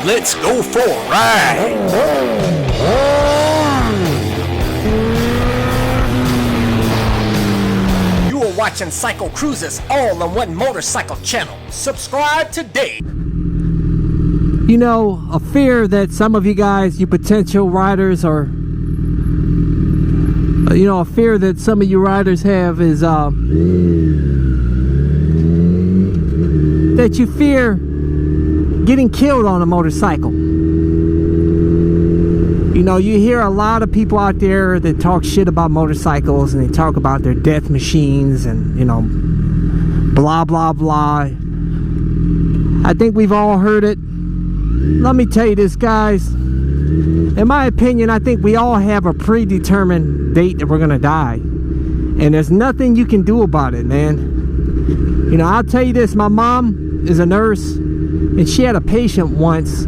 Let's go for a ride. You are watching CycleCruza's all-in-one motorcycle channel. Subscribe today. You know, a fear that some of you guys, you potential riders, or you know, a fear that some of you riders have is that you fear getting killed on a motorcycle. You know, you hear a lot of people out there that talk shit about motorcycles, and they talk about their death machines and, you know, blah blah blah. I think we've all heard it. Let me tell you this, guys. In my opinion, I think we all have a predetermined date that we're gonna die, and there's nothing you can do about it, man. You know, I'll tell you this, my mom is a nurse, and she had a patient once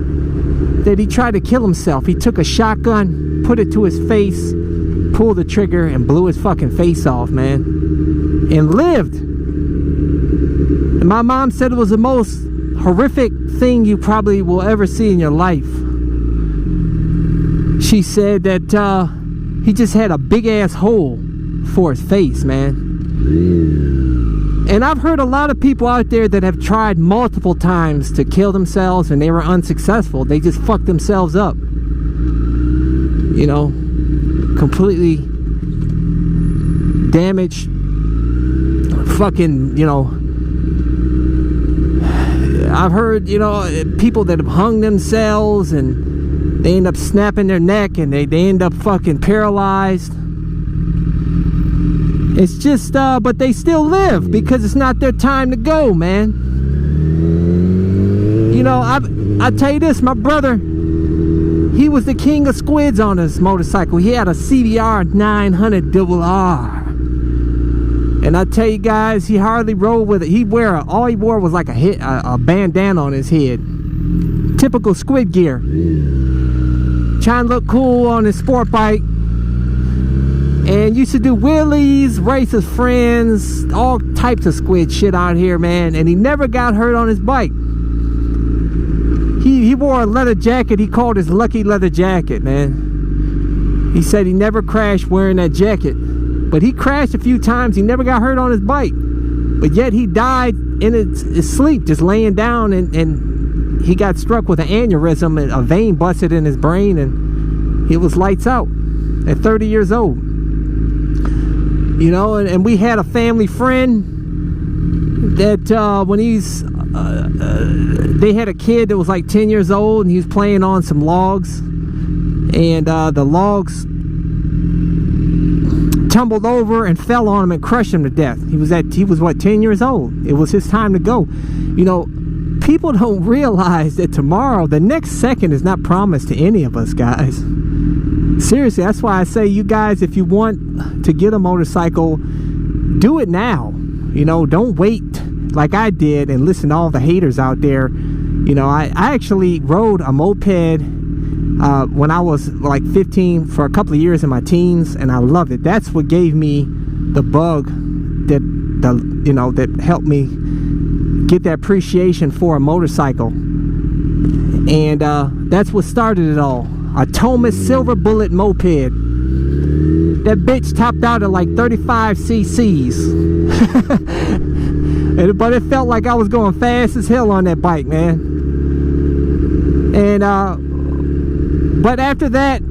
that he tried to kill himself. He took a shotgun, put it to his face, pulled the trigger, and blew his fucking face off, man, and lived. And my mom said it was the most horrific thing you probably will ever see in your life. She said that he just had a big ass hole for his face, man. And I've heard a lot of people out there that have tried multiple times to kill themselves, and they were unsuccessful. They just fucked themselves up, you know, completely damaged, fucking, you know. I've heard, you know, people that have hung themselves and they end up snapping their neck, and they end up fucking paralyzed. It's just, but they still live because it's not their time to go, man. You know, I tell you this, my brother, he was the king of squids on his motorcycle. He had a CBR 900RR. And I tell you guys, he hardly rode with it. All he wore was like a bandana on his head. Typical squid gear. Trying to look cool on his sport bike. And used to do wheelies, race his friends, all types of squid shit out here, man. And he never got hurt on his bike. He wore a leather jacket. He called his lucky leather jacket, man. He said he never crashed wearing that jacket. But he crashed a few times. He never got hurt on his bike. But yet he died in his sleep, just laying down, and he got struck with an aneurysm, and a vein busted in his brain, and it was lights out at 30 years old. You know, and we had a family friend that when they had a kid that was like 10 years old, and he was playing on some logs, and the logs tumbled over and fell on him and crushed him to death. He was what, 10 years old. It was his time to go. You know, people don't realize that tomorrow, the next second, is not promised to any of us, guys. Seriously, that's why I say, you guys, if you want to get a motorcycle, do it now. You know, don't wait like I did and listen to all the haters out there. You know, I actually rode a moped when I was like 15 for a couple of years in my teens, and I loved it. That's what gave me the bug that that helped me get that appreciation for a motorcycle. And that's what started it all. A Thomas Silver Bullet moped. That bitch topped out at like 35 cc's. But it felt like I was going fast as hell on that bike, man. And but after that,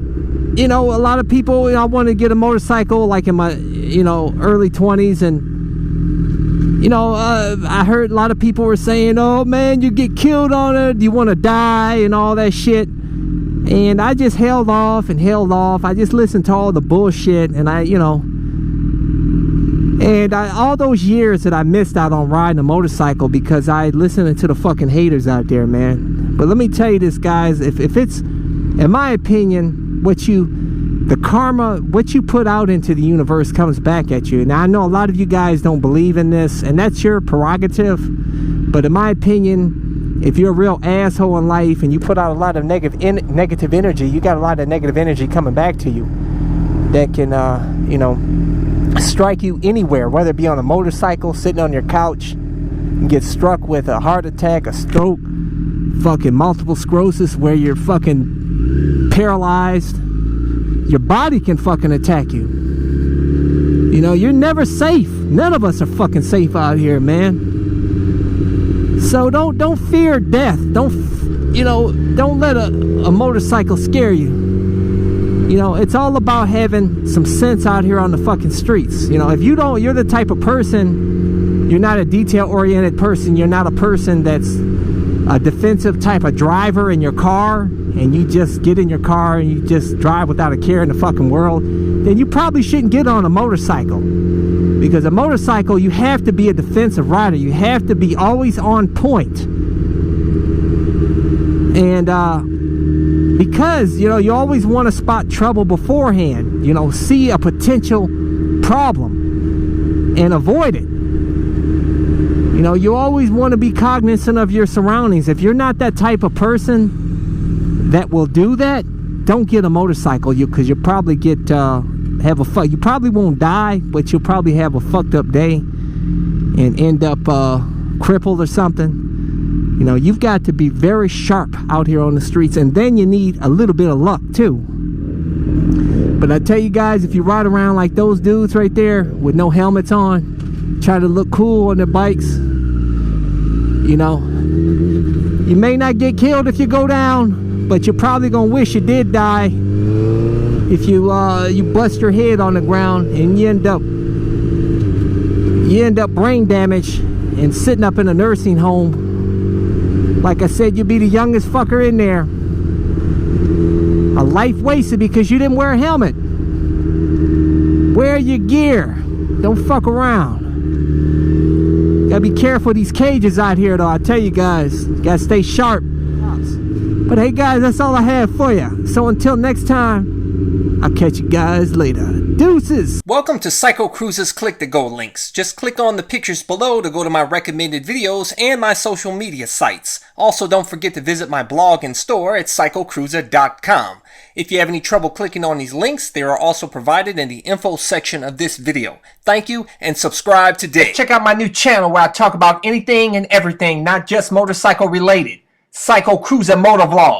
you know, a lot of people, you know, I wanted to get a motorcycle like in my, you know, early 20s, and you know, I heard a lot of people were saying, oh man, you get killed on it, you want to die and all that shit. And I just held off and held off. I just listened to all the bullshit, and all those years that I missed out on riding a motorcycle because I listened to the fucking haters out there, man. But let me tell you this, guys, if it's, in my opinion, what you put out into the universe comes back at you. Now, I know a lot of you guys don't believe in this, and that's your prerogative, but in my opinion, if you're a real asshole in life and you put out a lot of negative energy, you got a lot of negative energy coming back to you that can, you know, strike you anywhere, whether it be on a motorcycle, sitting on your couch, and get struck with a heart attack, a stroke, fucking multiple sclerosis where you're fucking paralyzed. Your body can fucking attack you. You know, you're never safe. None of us are fucking safe out here, man. So don't fear death. Don't let a motorcycle scare you. You know, it's all about having some sense out here on the fucking streets. You know, if you're the type of person, you're not a detail-oriented person, you're not a person that's a defensive type of driver in your car, and you just get in your car and you just drive without a care in the fucking world, then you probably shouldn't get on a motorcycle. Because a motorcycle, you have to be a defensive rider. You have to be always on point. And because, you know, you always want to spot trouble beforehand. You know, see a potential problem and avoid it. You know, you always want to be cognizant of your surroundings. If you're not that type of person that will do that, don't get a motorcycle, because you'll probably get you probably won't die, but you'll probably have a fucked up day and end up crippled or something. You know, you've got to be very sharp out here on the streets, and then you need a little bit of luck too. But I tell you guys, if you ride around like those dudes right there with no helmets on, try to look cool on their bikes, you know, you may not get killed if you go down, but you're probably gonna wish you did die if you bust your head on the ground and you end up brain damage and sitting up in a nursing home. Like I said, you'll be the youngest fucker in there. A life wasted because you didn't wear a helmet. Wear your gear. Don't fuck around. Gotta be careful of these cages out here, though. I tell you guys, gotta stay sharp. But hey guys, that's all I have for you. So until next time, I'll catch you guys later. Deuces! Welcome to CycleCruza's Click to Go links. Just click on the pictures below to go to my recommended videos and my social media sites. Also, don't forget to visit my blog and store at CycleCruza.com. If you have any trouble clicking on these links, they are also provided in the info section of this video. Thank you, and subscribe today. Check out my new channel where I talk about anything and everything, not just motorcycle related. CycleCruza MotoVlog.